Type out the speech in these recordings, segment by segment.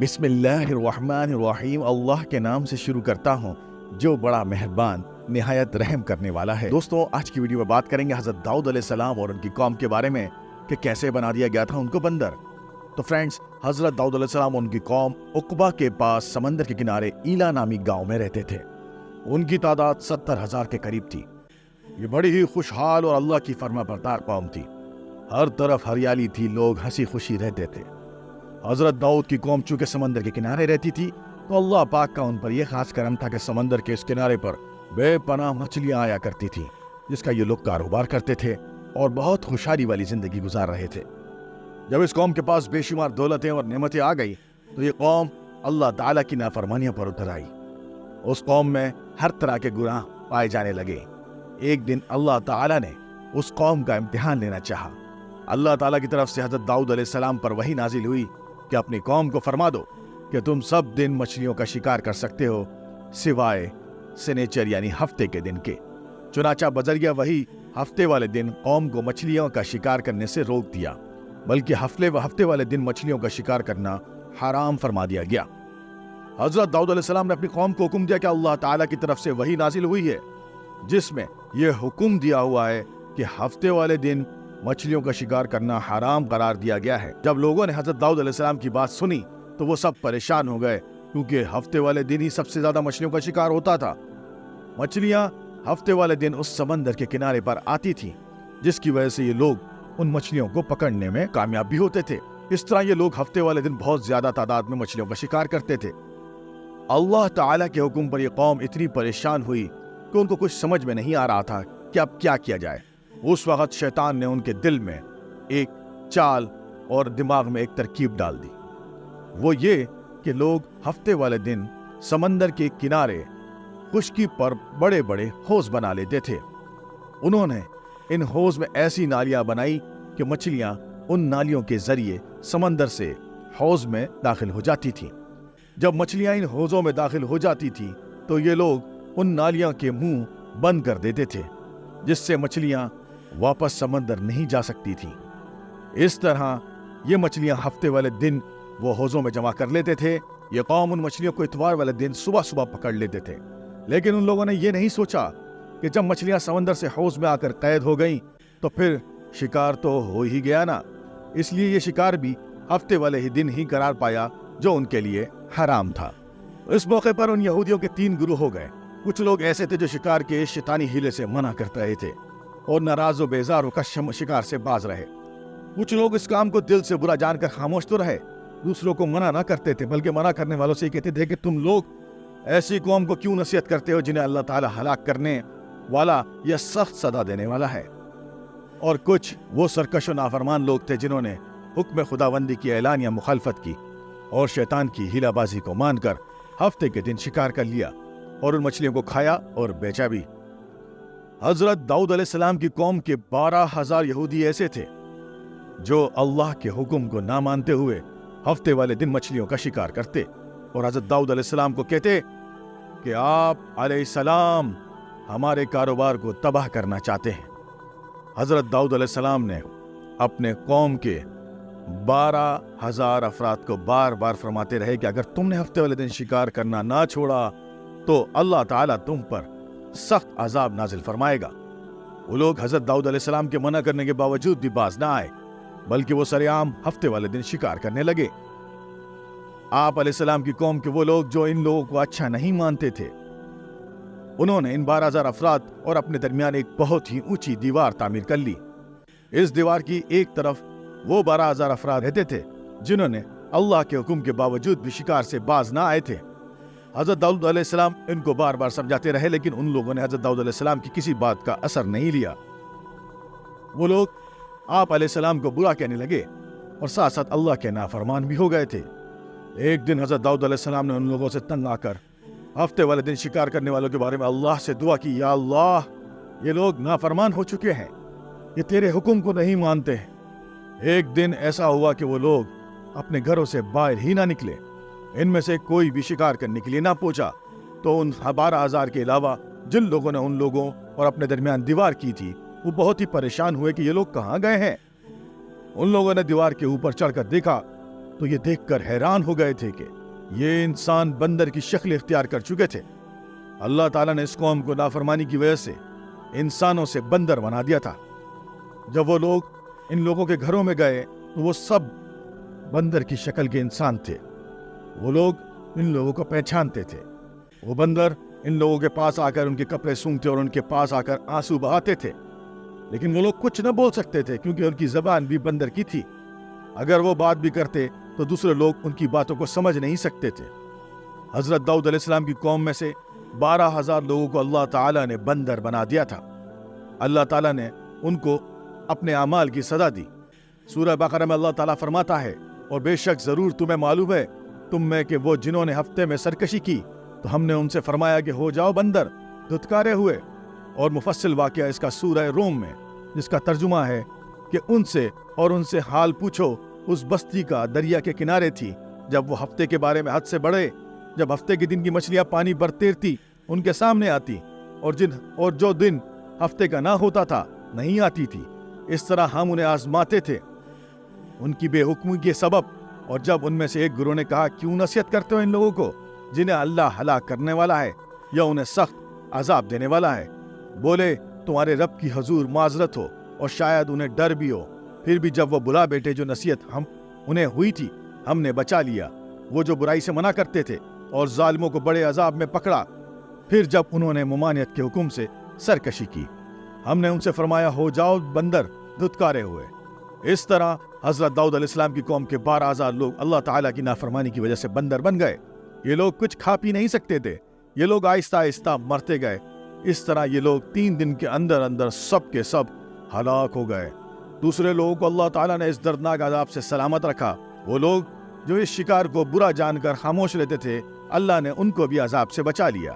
بسم اللہ الرحمن الرحیم، اللہ کے نام سے شروع کرتا ہوں جو بڑا مہربان نہایت رحم کرنے والا ہے۔ دوستوں، آج کی ویڈیو میں بات کریں گے حضرت داؤد علیہ السلام اور ان کی قوم کے بارے میں کہ کیسے بنا دیا گیا تھا ان کو بندر۔ تو فرینڈز، حضرت داؤد علیہ السلام اور ان کی قوم عقبہ کے پاس سمندر کے کنارے ایلا نامی گاؤں میں رہتے تھے۔ ان کی تعداد 70,000 کے قریب تھی۔ یہ بڑی ہی خوشحال اور اللہ کی فرما بردار قوم تھی۔ ہر طرف ہریالی تھی، لوگ ہنسی خوشی رہتے تھے۔ حضرت داؤد کی قوم چونکہ سمندر کے کنارے رہتی تھی تو اللہ پاک کا ان پر یہ خاص کرم تھا کہ سمندر کے اس کنارے پر بے پناہ مچھلیاں آیا کرتی تھی، جس کا یہ لوگ کاروبار کرتے تھے اور بہت خوشحالی والی زندگی گزار رہے تھے۔ جب اس قوم کے پاس بے شمار دولتیں اور نعمتیں آ گئی تو یہ قوم اللہ تعالیٰ کی نافرمانیوں پر اتر آئی۔ اس قوم میں ہر طرح کے گناہ پائے جانے لگے۔ ایک دن اللہ تعالیٰ نے اس قوم کا امتحان لینا چاہا۔ اللہ تعالیٰ کی طرف سے حضرت داؤد علیہ السلام پر وحی نازل ہوئی کہ اپنی قوم کو فرما دو کہ تم سب دن مچھلیوں کا شکار کر سکتے ہو سوائے سنیچر یعنی ہفتے کے دن کے۔ چنانچہ بذریعہ وحی ہفتے والے دن قوم کو مچھلیوں کا شکار کرنے سے روک دیا، بلکہ ہفتے والے دن مچھلیوں کا شکار کرنا حرام فرما دیا گیا۔ حضرت داؤد علیہ السلام نے اپنی قوم کو حکم دیا کہ اللہ تعالیٰ کی طرف سے وحی نازل ہوئی ہے جس میں یہ حکم دیا ہوا ہے کہ ہفتے والے دن مچھلیوں کا شکار کرنا حرام قرار دیا گیا ہے۔ جب لوگوں نے حضرت داؤد علیہ السلام کی بات سنی تو وہ سب پریشان ہو گئے، کیونکہ ہفتے والے دن ہی سب سے زیادہ مچھلیوں کا شکار ہوتا تھا۔ مچھلیاں ہفتے والے دن اس سمندر کے کنارے پر آتی تھیں، جس کی وجہ سے یہ لوگ ان مچھلیوں کو پکڑنے میں کامیاب بھی ہوتے تھے۔ اس طرح یہ لوگ ہفتے والے دن بہت زیادہ تعداد میں مچھلیوں کا شکار کرتے تھے۔ اللہ تعالیٰ کے حکم پر یہ قوم اتنی پریشان ہوئی کہ ان کو کچھ سمجھ میں نہیں آ رہا تھا کہ اب کیا کیا جائے۔ اس وقت شیطان نے ان کے دل میں ایک چال اور دماغ میں ایک ترکیب ڈال دی۔ وہ یہ کہ لوگ ہفتے والے دن سمندر کے کنارے خشکی پر بڑے بڑے حوض بنا لیتے تھے۔ انہوں نے ان حوض میں ایسی نالیاں بنائی کہ مچھلیاں ان نالیوں کے ذریعے سمندر سے حوض میں داخل ہو جاتی تھیں۔ جب مچھلیاں ان حوضوں میں داخل ہو جاتی تھیں تو یہ لوگ ان نالیوں کے منہ بند کر دیتے تھے، جس سے مچھلیاں واپس سمندر نہیں جا سکتی تھیں۔ اس طرح یہ مچھلیاں ہفتے والے دن وہ حوضوں میں جمع کر لیتے تھے۔ یہ قوم ان مچھلیوں کو اتوار والے دن صبح پکڑ لیتے تھے، لیکن ان لوگوں نے یہ نہیں سوچا کہ جب مچھلیاں سمندر سے حوض میں آ کر قید ہو گئیں تو پھر شکار تو ہو ہی گیا نا۔ اس لیے یہ شکار بھی ہفتے والے ہی دن ہی قرار پایا جو ان کے لیے حرام تھا۔ اس موقع پر ان یہودیوں کے 3 گروہ ہو گئے۔ کچھ لوگ ایسے تھے جو شکار کے شیطانی ہیلے سے منع کرتے رہے تھے اور ناراض و بیزار ہو کر شکار سے باز رہے۔ کچھ لوگ اس کام کو دل سے برا جان کر خاموش تو رہے، دوسروں کو منع نہ کرتے تھے، بلکہ منع کرنے والوں سے کہتے تھے کہ تم لوگ ایسی قوم کو کیوں نصیحت کرتے ہو جنہیں اللہ تعالیٰ ہلاک کرنے والا یا سخت سزا دینے والا ہے۔ اور کچھ وہ سرکش و نافرمان لوگ تھے جنہوں نے حکم خداوندی کی اعلان یا مخالفت کی اور شیطان کی ہیلہ بازی کو مان کر ہفتے کے دن شکار کر لیا اور ان مچھلیوں کو کھایا اور بیچا بھی۔ حضرت داؤد علیہ السلام کی قوم کے 12,000 یہودی ایسے تھے جو اللہ کے حکم کو نہ مانتے ہوئے ہفتے والے دن مچھلیوں کا شکار کرتے اور حضرت داؤد علیہ السلام کو کہتے کہ آپ علیہ السلام ہمارے کاروبار کو تباہ کرنا چاہتے ہیں۔ حضرت داؤد علیہ السلام نے اپنے قوم کے 12,000 افراد کو بار بار فرماتے رہے کہ اگر تم نے ہفتے والے دن شکار کرنا نہ چھوڑا تو اللہ تعالیٰ تم پر سخت عذاب نازل فرمائے گا۔ وہ لوگ حضرت داؤد علیہ السلام کے منع کرنے کے باوجود بھی باز نہ آئے، بلکہ وہ سرے عام ہفتے والے دن شکار کرنے لگے۔ آپ علیہ السلام کی قوم کے وہ لوگ جو ان لوگوں کو اچھا نہیں مانتے تھے، انہوں نے ان 12,000 افراد اور اپنے درمیان ایک بہت ہی اونچی دیوار تعمیر کر لی۔ اس دیوار کی ایک طرف وہ 12,000 افراد رہتے تھے جنہوں نے اللہ کے حکم کے باوجود بھی شکار سے باز نہ آئے تھے۔ حضرت داؤد علیہ السلام ان کو بار بار سمجھاتے رہے، لیکن ان لوگوں نے حضرت داؤد علیہ السلام کی کسی بات کا اثر نہیں لیا۔ وہ لوگ آپ علیہ السلام کو برا کہنے لگے اور ساتھ ساتھ اللہ کے نافرمان بھی ہو گئے تھے۔ ایک دن حضرت داؤد علیہ السلام نے ان لوگوں سے تنگ آ کر ہفتے والے دن شکار کرنے والوں کے بارے میں اللہ سے دعا کی، یا اللہ، یہ لوگ نافرمان ہو چکے ہیں، یہ تیرے حکم کو نہیں مانتے۔ ایک دن ایسا ہوا کہ وہ لوگ اپنے گھروں سے باہر ہی نہ نکلے، ان میں سے کوئی بھی شکار کرنے کے لیے نہ پہنچا۔ تو ان 12,000 کے علاوہ جن لوگوں نے ان لوگوں اور اپنے درمیان دیوار کی تھی وہ بہت ہی پریشان ہوئے کہ یہ لوگ کہاں گئے ہیں۔ ان لوگوں نے دیوار کے اوپر چڑھ کر دیکھا تو یہ دیکھ کر حیران ہو گئے تھے کہ یہ انسان بندر کی شکل اختیار کر چکے تھے۔ اللہ تعالیٰ نے اس قوم کو نافرمانی کی وجہ سے انسانوں سے بندر بنا دیا تھا۔ جب وہ لوگ ان لوگوں کے گھروں میں گئے تو وہ سب بندر کی شکل کے انسان تھے۔ وہ لوگ ان لوگوں کو پہچانتے تھے۔ وہ بندر ان لوگوں کے پاس آ کر ان کے کپڑے سونگھتے اور ان کے پاس آ کر آنسو بہاتے تھے، لیکن وہ لوگ کچھ نہ بول سکتے تھے کیونکہ ان کی زبان بھی بندر کی تھی۔ اگر وہ بات بھی کرتے تو دوسرے لوگ ان کی باتوں کو سمجھ نہیں سکتے تھے۔ حضرت داؤد علیہ السلام کی قوم میں سے 12,000 لوگوں کو اللہ تعالیٰ نے بندر بنا دیا تھا۔ اللہ تعالیٰ نے ان کو اپنے اعمال کی سزا دی۔ سورہ بقرہ میں اللہ تعالیٰ فرماتا ہے، اور بے شک ضرور تمہیں معلوم ہے تم میں کہ وہ جنہوں نے ہفتے میں سرکشی کی تو ہم نے ان سے فرمایا کہ ہو جاؤ بندر، دھتکارے ہوئے۔ اور مفصل واقعہ اس کا سورہ روم میں، جس کا ترجمہ ہے کہ ان سے حال پوچھو اس بستی کا دریا کے کنارے تھی، جب وہ ہفتے کے بارے میں حد سے بڑھے، جب ہفتے کے دن کی مچھلیاں پانی بھر تیرتی ان کے سامنے آتی، اور جو دن ہفتے کا نہ ہوتا تھا نہیں آتی تھی۔ اس طرح ہم انہیں آزماتے تھے ان کی بے حکمی کے سبب۔ اور جب ان میں سے ایک گروہ نے کہا، کیوں نصیحت کرتے ہو ان لوگوں کو جنہیں اللہ ہلاک کرنے والا ہے یا انہیں سخت عذاب دینے والا ہے؟ بولے تمہارے رب کی حضور معذرت ہو، اور شاید انہیں ڈر بھی ہو۔ پھر بھی جب وہ بلا بیٹے جو نصیحت انہیں ہوئی تھی ہم نے بچا لیا۔ وہ جو برائی سے منع کرتے تھے اور ظالموں کو بڑے عذاب میں پکڑا۔ پھر جب انہوں نے ممانعت کے حکم سے سرکشی کی ہم نے ان سے فرمایا، ہو جاؤ بندر، دھتکارے ہوئے۔ اس طرح حضرت داؤد علیہ السلام کی قوم کے 12,000 لوگ اللہ تعالیٰ کی نافرمانی کی وجہ سے بندر بن گئے۔ یہ لوگ کچھ کھا پی نہیں سکتے تھے۔ یہ لوگ آہستہ آہستہ مرتے گئے۔ اس طرح یہ لوگ 3 دن کے اندر سب کے سب ہلاک ہو گئے۔ دوسرے لوگوں کو اللہ تعالیٰ نے اس دردناک عذاب سے سلامت رکھا۔ وہ لوگ جو اس شکار کو برا جان کر خاموش رہتے تھے، اللہ نے ان کو بھی عذاب سے بچا لیا۔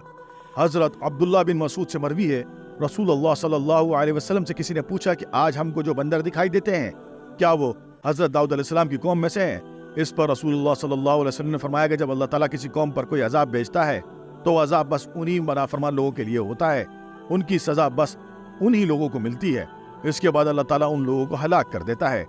حضرت عبداللہ بن مسعود سے مروی ہے، رسول اللہ صلی اللہ علیہ وسلم سے کسی نے پوچھا کہ آج ہم کو جو بندر دکھائی دیتے ہیں کیا وہ حضرت داؤد علیہ السلام کی قوم میں سے ہیں؟ اس پر رسول اللہ صلی اللہ علیہ وسلم نے فرمایا کہ جب اللہ تعالیٰ کسی قوم پر کوئی عذاب بھیجتا ہے تو عذاب بس انہی نافرمان لوگوں کے لیے ہوتا ہے، ان کی سزا بس انہی لوگوں کو ملتی ہے۔ اس کے بعد اللہ تعالیٰ ان لوگوں کو ہلاک کر دیتا ہے،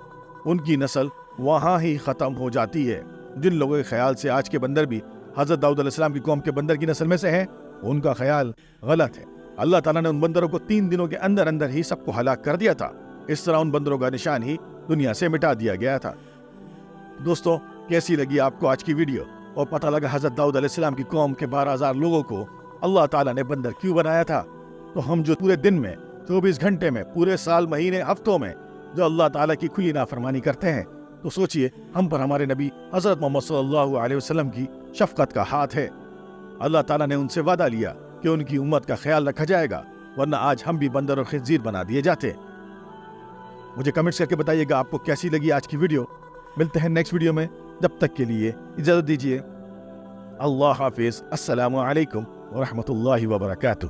ان کی نسل وہاں ہی ختم ہو جاتی ہے۔ جن لوگوں کے خیال سے آج کے بندر بھی حضرت داؤد علیہ السلام کی قوم کے بندر کی نسل میں سے ہیں، ان کا خیال غلط ہے۔ اللہ تعالیٰ نے ان بندروں کو 3 دنوں کے اندر ہی سب کو ہلاک کر دیا تھا۔ اس طرح ان بندروں کا نشان ہی دنیا سے مٹا دیا گیا تھا۔ دوستو، کیسی لگی آپ کو آج کی ویڈیو؟ اور پتہ لگا حضرت داؤد علیہ السلام کی قوم کے 12,000 لوگوں کو اللہ تعالیٰ نے بندر کیوں بنایا تھا؟ تو ہم جو پورے دن میں 24 گھنٹے میں، پورے سال، مہینے، ہفتوں میں جو اللہ تعالیٰ کی کھلی نافرمانی کرتے ہیں، تو سوچئے ہم پر ہمارے نبی حضرت محمد صلی اللہ علیہ وسلم کی شفقت کا ہاتھ ہے۔ اللہ تعالیٰ نے ان سے وعدہ لیا کہ ان کی امت کا خیال رکھا جائے گا، ورنہ آج ہم بھی بندر اور خنزیر بنا دیے جاتے۔ مجھے کمنٹس کر کے بتائیے گا آپ کو کیسی لگی آج کی ویڈیو۔ ملتے ہیں نیکسٹ ویڈیو میں، جب تک کے لیے اجازت دیجیے۔ اللہ حافظ۔ السلام علیکم ورحمۃ اللہ وبرکاتہ۔